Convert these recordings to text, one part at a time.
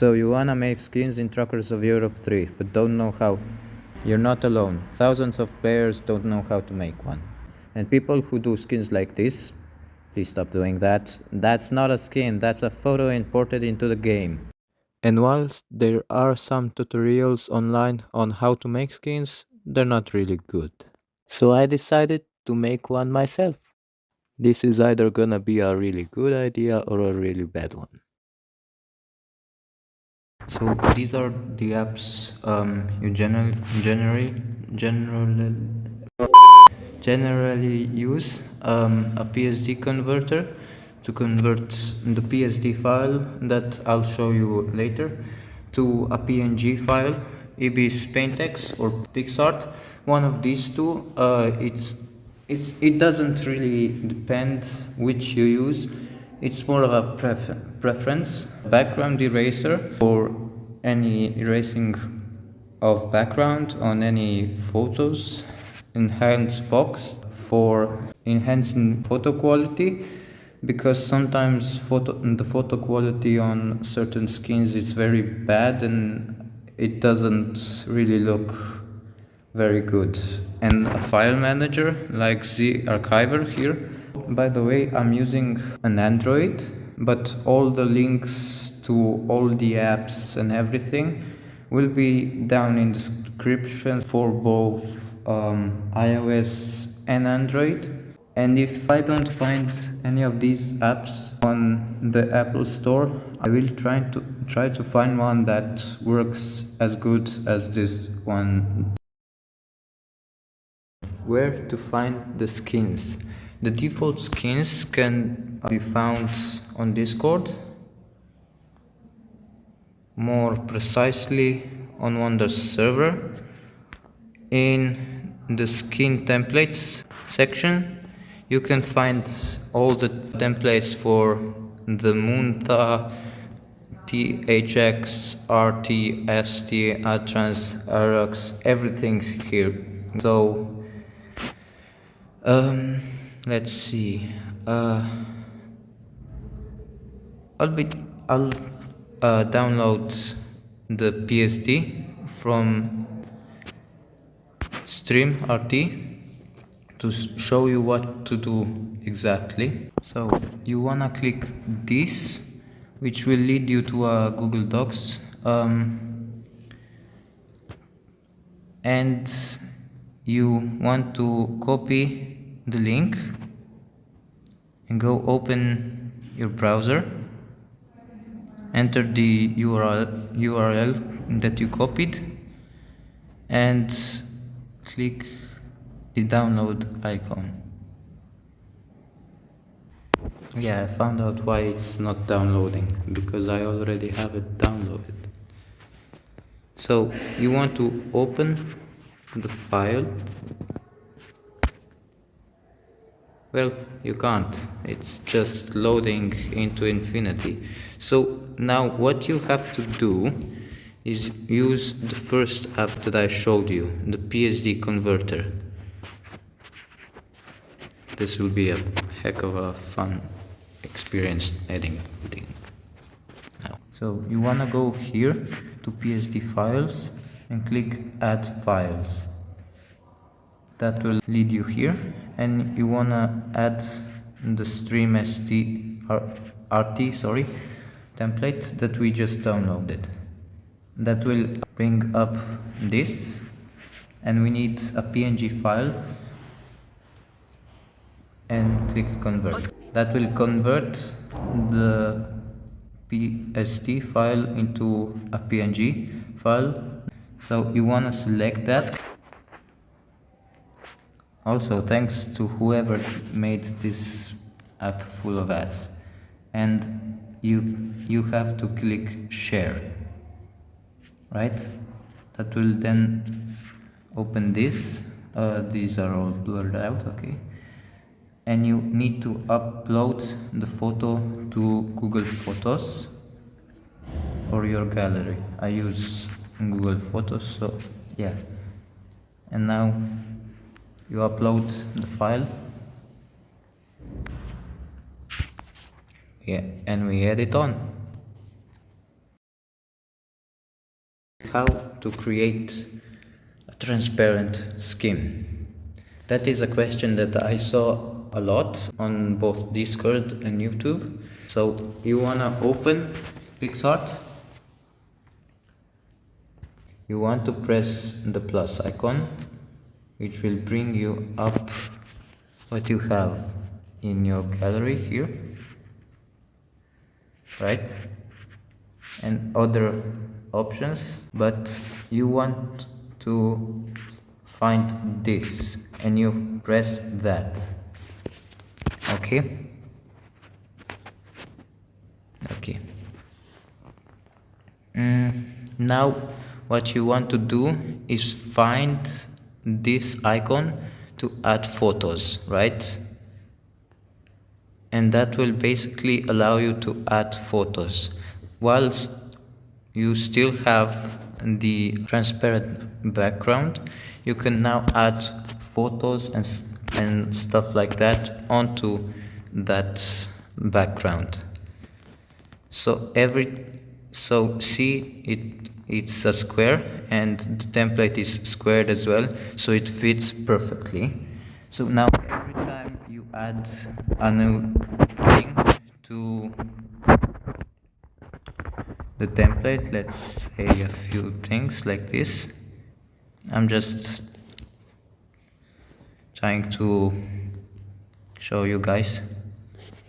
So you wanna make skins in Truckers of Europe 3, but don't know how. You're not alone. Thousands of players don't know how to make one. And people who do skins like this, please stop doing that. That's not a skin, that's a photo imported into the game. And whilst there are some tutorials online on how to make skins, they're not really good. So I decided to make one myself. This is either gonna be a really good idea or a really bad one. So these are the apps you generally use. A PSD converter to convert the PSD file that I'll show you later to a PNG file, Ibis PaintX or Picsart. One of these two. It doesn't really depend which you use. It's more of a preference. Background eraser for any erasing of background on any photos. Enhance Fox for enhancing photo quality, because sometimes the photo quality on certain skins is very bad and it doesn't really look very good. And a file manager like the archiver here. By the way, I'm using an Android, but all the links to all the apps and everything will be down in the description for both iOS and Android. And if I don't find any of these apps on the Apple Store, I will try to find one that works as good as this one. Where to find the skins? The default skins can be found on Discord, more precisely on Wonder's server. In the skin templates section, you can find all the templates for the Muntha, THX, RT, ST, Atrans, Arox, everything's here. So let's see. I'll download the PSD from Stream RT to show you what to do exactly. So you wanna click this, which will lead you to a Google Docs, and you want to copy the link and go open your browser, enter the URL that you copied and click the download icon. Yeah, I found out why it's not downloading, because I already have it downloaded. So you want to open the file. Well, you can't, it's just loading into infinity. So now what you have to do is use the first app that I showed you, the PSD converter. This will be a heck of a fun experience editing. Now, so you wanna go here to PSD files and click add files. That will lead you here, and you wanna add the stream RT template that we just downloaded. That will bring up this, and we need a PNG file, and click convert. That will convert the PSD file into a PNG file. So you wanna select that. Also, thanks to whoever made this app full of ads. And you have to click share, right? That will then open this. These are all blurred out, okay? And you need to upload the photo to Google Photos or your gallery. I use Google Photos, so yeah. And now you upload the file, yeah, and we add it on. how to create a transparent skin. That is a question that I saw a lot on both Discord and YouTube. So you wanna open Picsart. You want to press the plus icon, which will bring you up what you have in your gallery here, right? And other options, but you want to find this and you press that. Okay. Now what you want to do is find this icon to add photos, right? And that will basically allow you to add photos whilst you still have the transparent background. You can now add photos and stuff like that onto that background. So it's a square and the template is squared as well, so it fits perfectly. So now every time you add a new thing to the template, let's say a few things like this. I'm just trying to show you guys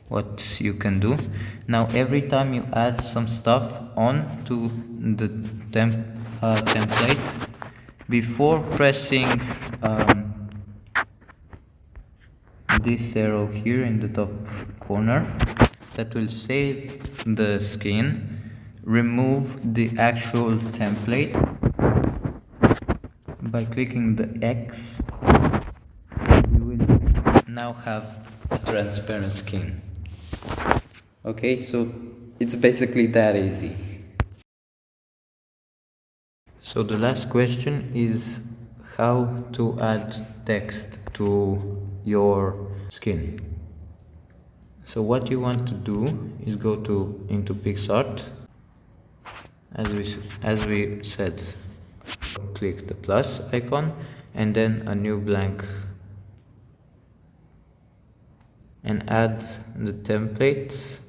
what you can do. Now every time you add some stuff on to the template, before pressing this arrow here in the top corner that will save the skin, remove the actual template by clicking the X. You will now have a transparent skin. Okay, so it's basically that easy. So the last question is how to add text to your skin. So what you want to do is go into Picsart, as we said. Click the plus icon and then a new blank and add the template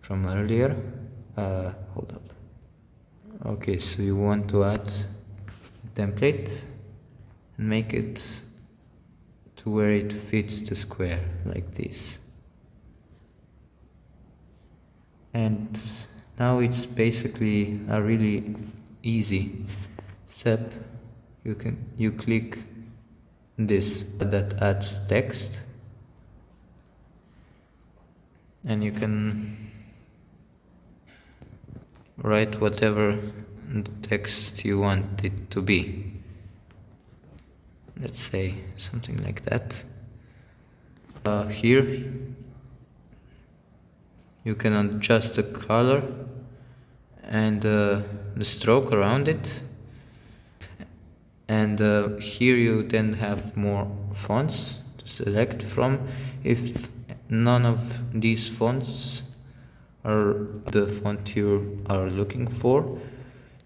from earlier. Hold up. Okay, so you want to add the template and make it to where it fits the square, like this. And now it's basically a really easy step. You click this that adds text, and you can write whatever text you want it to be. Let's say something like that. Here you can adjust the color and the stroke around it, and here you then have more fonts to select from. If none of these fonts are the font you are looking for,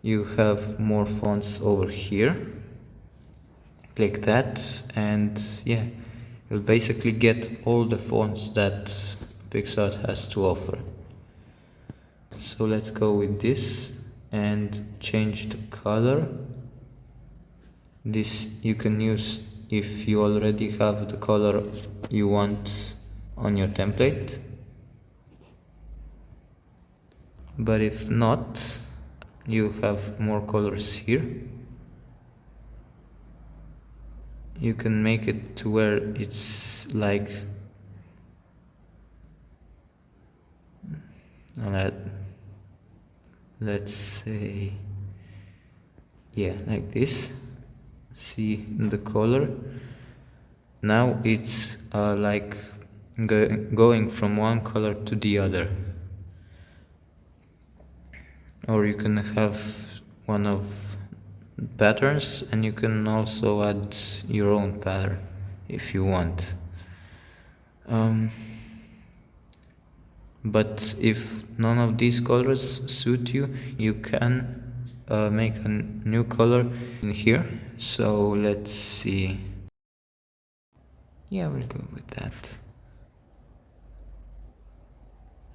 you have more fonts over here. Click that and yeah, you'll basically get all the fonts that Picsart has to offer. So let's go with this and change the color. This you can use if you already have the color you want on your template, but if not, you have more colors here. You can make it to where it's like let's say, yeah, like this. See the color? Now it's like going from one color to the other. Or you can have one of patterns, and you can also add your own pattern if you want. But if none of these colors suit you, you can make a new color in here. So let's see. Yeah, we'll go with that.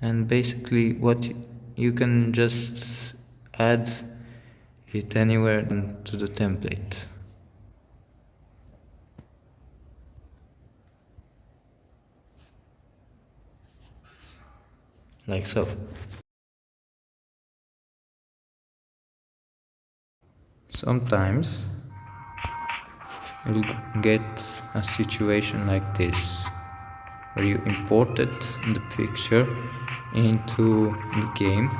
And basically what you can just add it anywhere to the template. Like so. Sometimes you'll get a situation like this, where you imported the picture into the game,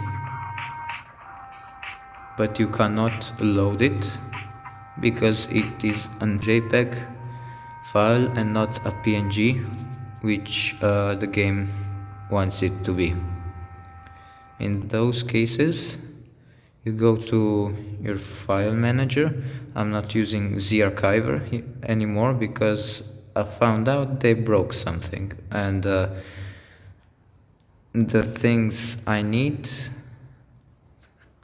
but you cannot load it because it is a JPEG file and not a PNG, which the game wants it to be. In those cases, you go to your file manager. I'm not using zarchiver anymore because I found out they broke something, and the things I need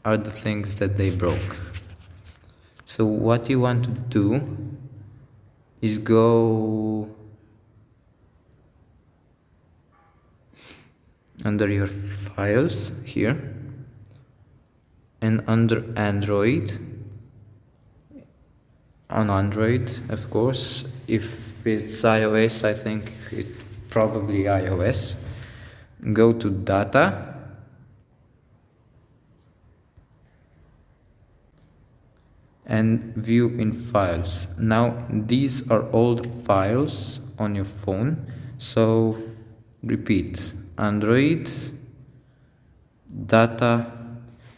are the things that they broke. So what you want to do is go under your files here, and under Android, on Android of course. If it's iOS, I think it probably iOS. Go to data and view in files. Now these are all the files on your phone, so repeat: Android, data,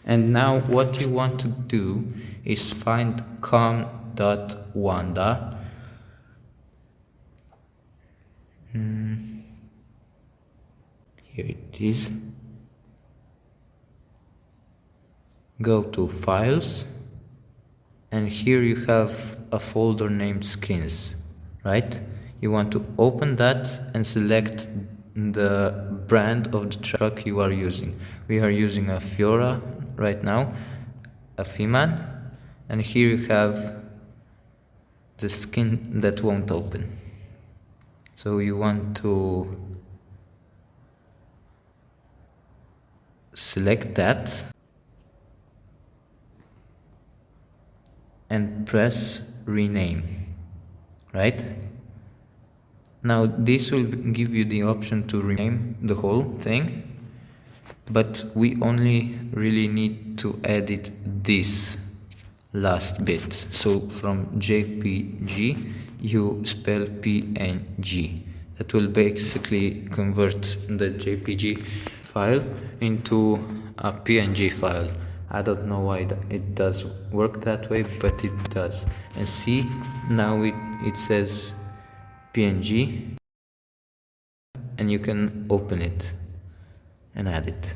and now what you want to do is find com.wanda. Here it is. Go to files, and here you have a folder named skins, right? You want to open that and select the brand of the truck you are using. We are using a Fiora right now, a Fiman, and here you have the skin that won't open. So you want to select that and press rename, right? Now this will give you the option to rename the whole thing, but we only really need to edit this last bit. So from JPG you spell PNG. That will basically convert the JPG file into a PNG file. I don't know why it does work that way, but it does. And see, now it says PNG, and you can open it and add it.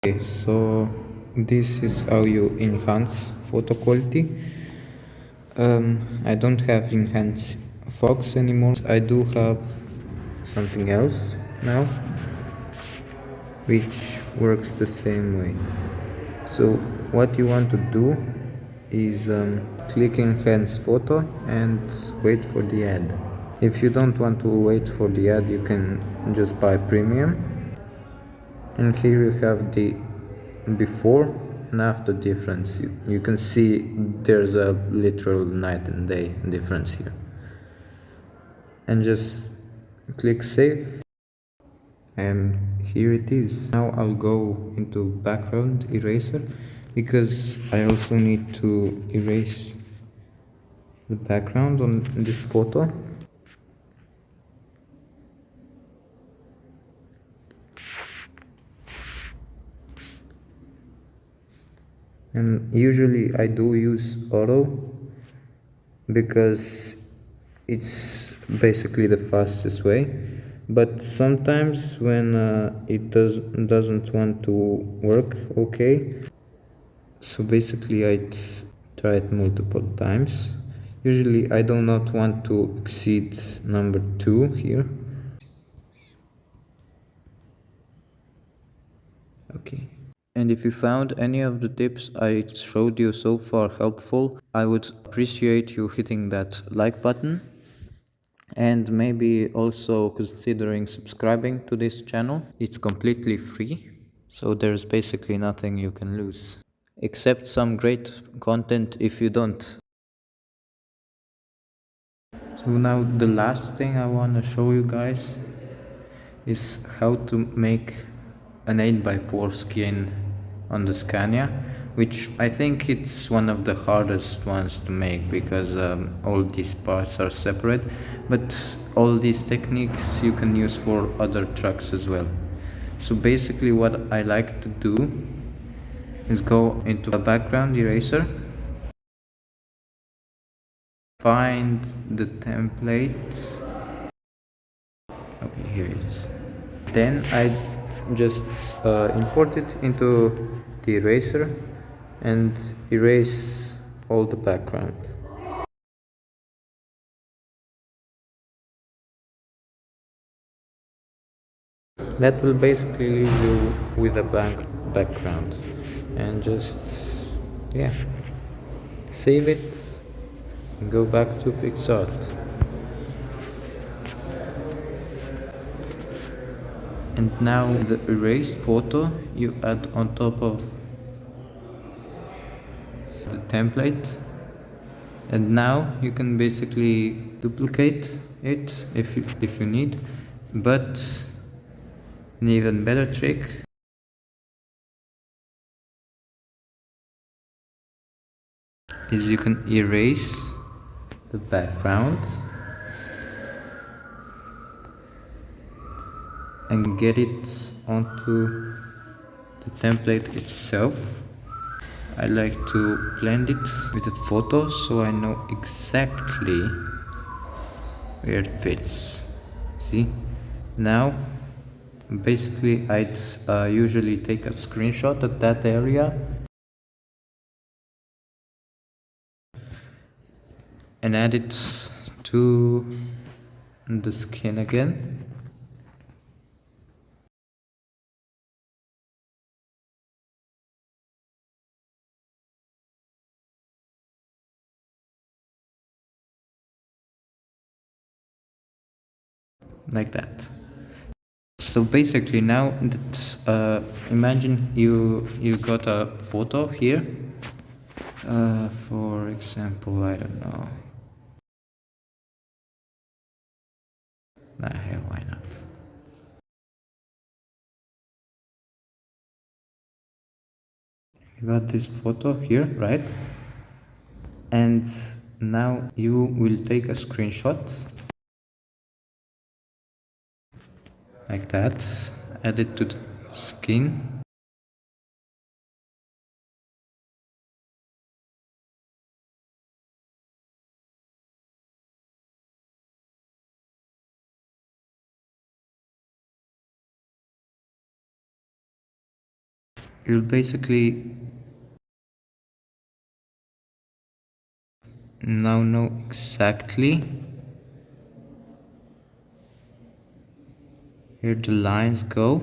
Okay, so this is how you enhance photo quality. I don't have enhance fox anymore. I do have something else now, which works the same way. So what you want to do is click enhance photo and wait for the ad. If you don't want to wait for the ad, you can just buy premium, and here you have the before and after difference. You can see there's a literal night and day difference here, and just click save, and here it is. Now I'll go into background eraser because I also need to erase the background on this photo. And usually I do use auto because it's basically the fastest way, but sometimes when it doesn't want to work okay, so basically I try it multiple times. Usually I do not want to exceed number 2 here. Okay. And if you found any of the tips I showed you so far helpful, I would appreciate you hitting that like button and maybe also considering subscribing to this channel. It's completely free, so there's basically nothing you can lose, except some great content if you don't. So now the last thing I want to show you guys is how to make an 8x4 skin on the Scania, which I think it's one of the hardest ones to make because all these parts are separate, but all these techniques you can use for other trucks as well. So basically what I like to do is go into a background eraser, find the template. Okay, here it is. Then I just import it into the eraser and erase all the background. That will basically leave you with a blank background, and just, yeah, save it and go back to Picsart. And now the erased photo you add on top of the template, and now you can basically duplicate it if you need, but an even better trick is you can erase the background and get it onto the template itself. I like to blend it with the photo so I know exactly where it fits. See? Now, basically I'd usually take a screenshot of that area and add it to the skin again. Like that. So basically now that imagine you got a photo here. For example, I don't know. Nah, hell, why not? You got this photo here, right? And now you will take a screenshot like that, add it to the skin. You'll basically now know exactly where the lines go,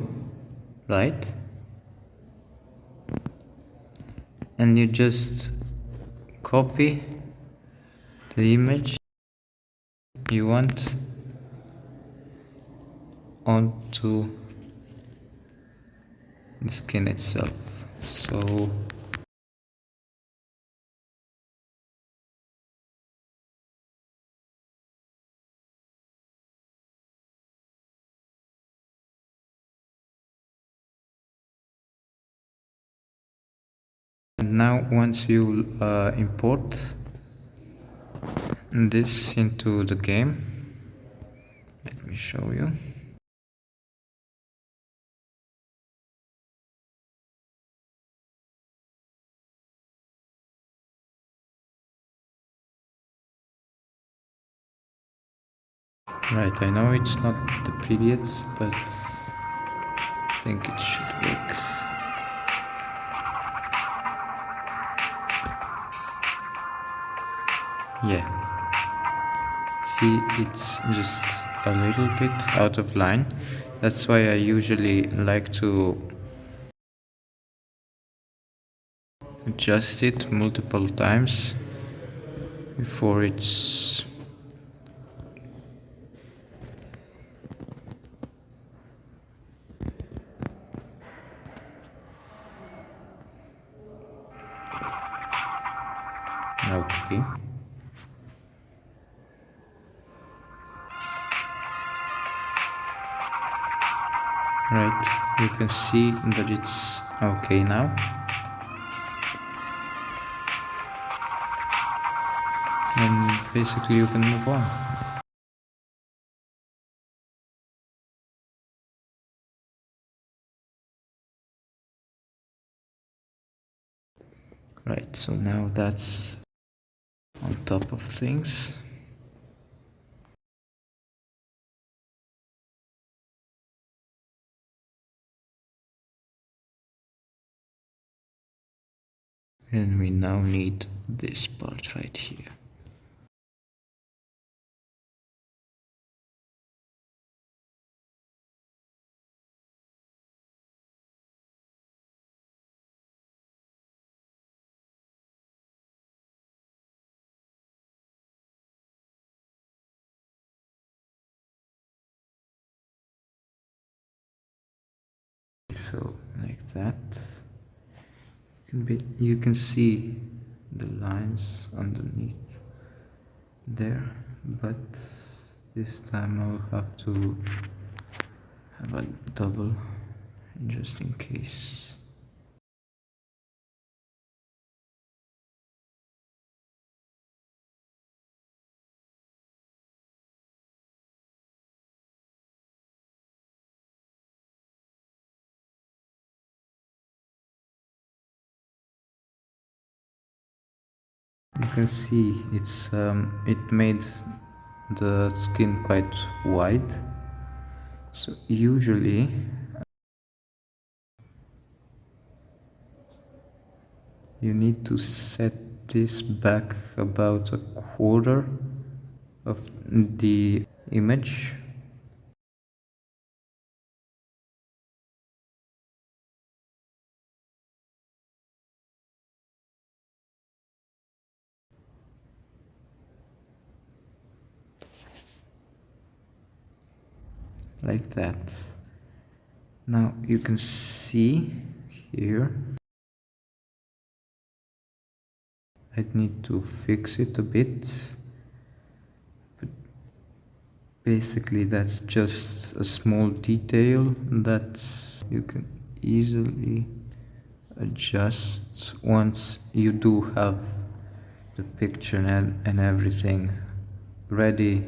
right? And you just copy the image you want onto the skin itself. So now once you import this into the game, let me show you. Right, I know it's not the prettiest, but I think it should work. Yeah. See, it's just a little bit out of line. That's why I usually like to adjust it multiple times before it's okay. Right, you can see that it's okay now. And basically you can move on. Right, so now that's on top of things. And we now need this part right here. So like that. You can see the lines underneath there, but this time I'll have to have a double just in case. You can see it made the skin quite wide. So usually you need to set this back about a quarter of the image. Like that. Now you can see here I need to fix it a bit, but basically that's just a small detail that you can easily adjust once you do have the picture and everything ready.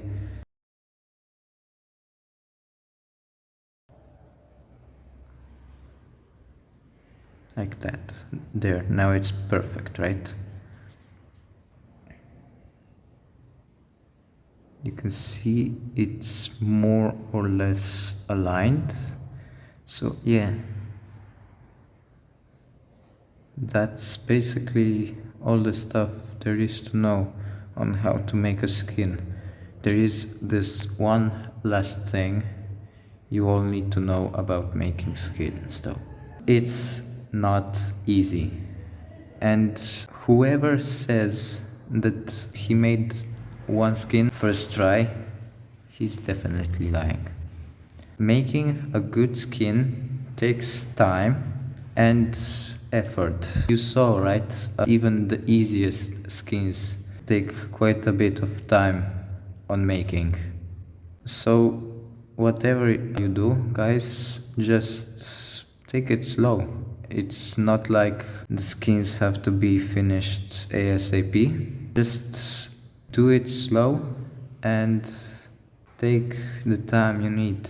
Like that. There, now it's perfect, right? You can see it's more or less aligned. So yeah, that's basically all the stuff there is to know on how to make a skin. There is this one last thing you all need to know about making skins though. It's not easy. And whoever says that he made one skin first try, he's definitely lying. Making a good skin takes time and effort. You saw, right? Even the easiest skins take quite a bit of time on making. So, whatever you do, guys, just take it slow. It's not like the skins have to be finished ASAP. Just do it slow and take the time you need.